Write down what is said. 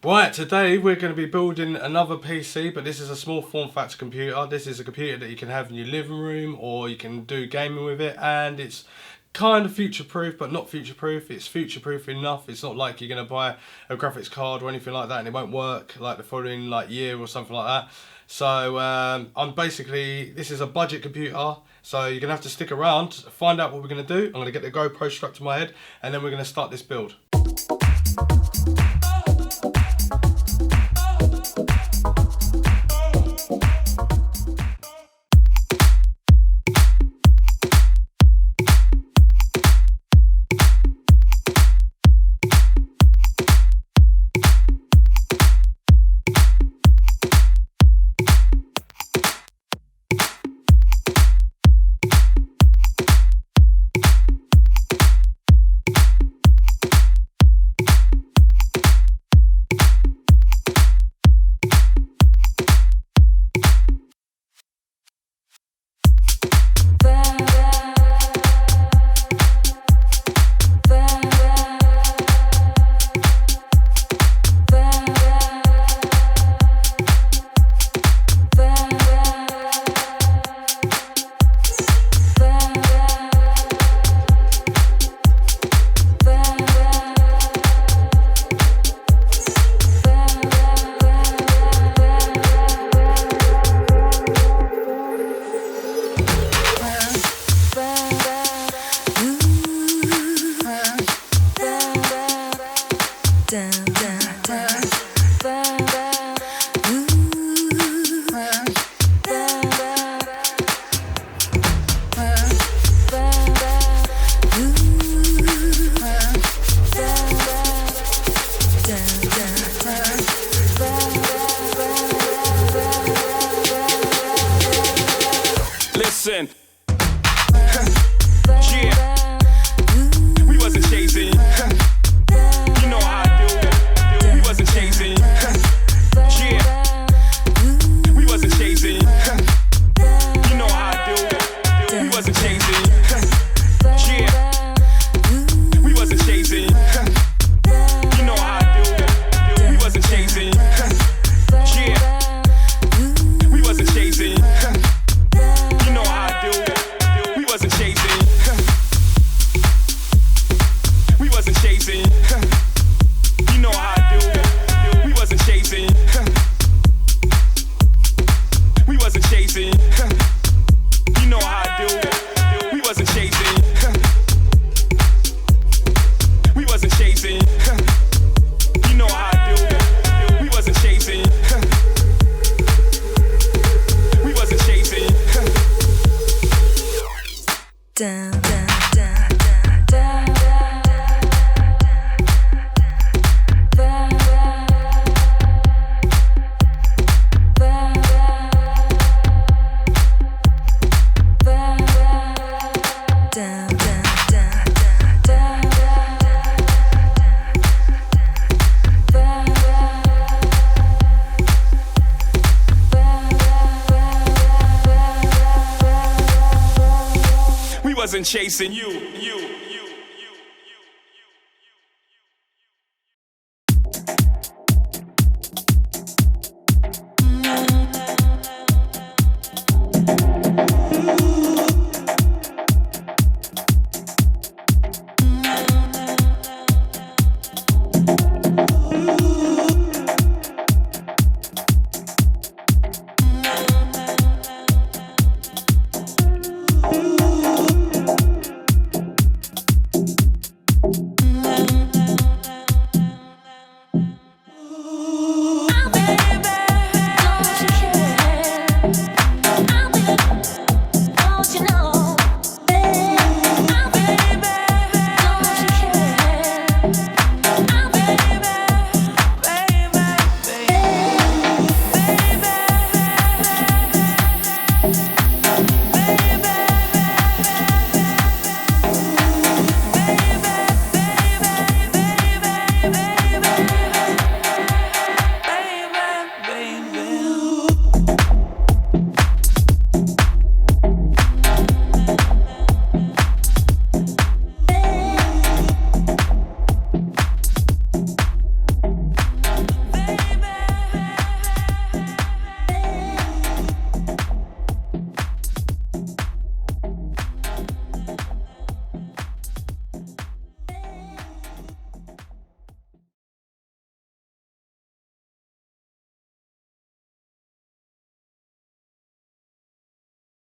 Right, today we're going to be building another PC, but this is a small form factor computer. This is a computer that you can have in your living room or you can do gaming with it, and it's kind of future proof but not future proof. It's future proof enough. It's not like you're going to buy a graphics card or anything like that and it won't work like the following year or something like that. So this is a budget computer, so you're going to have to stick around, find out what we're going to do. I'm going to get the GoPro strapped to my head and then we're going to start this build. Listen. Yeah. We wasn't chasing. You know how I do. We wasn't chasing. Yeah. We wasn't chasing. You know how I do. We wasn't chasing. Yeah. We wasn't chasing. You know how I do. We wasn't chasing. Yeah. We wasn't chasing. You know how I do. We wasn't chasing. We wasn't chasing. You know how I do. We wasn't chasing. We wasn't chasing. You know how I do. We wasn't chasing. We wasn't chasing. You know how I do. We wasn't chasing. We wasn't chasing. Down, down, down, down, down, We wasn't chasing you.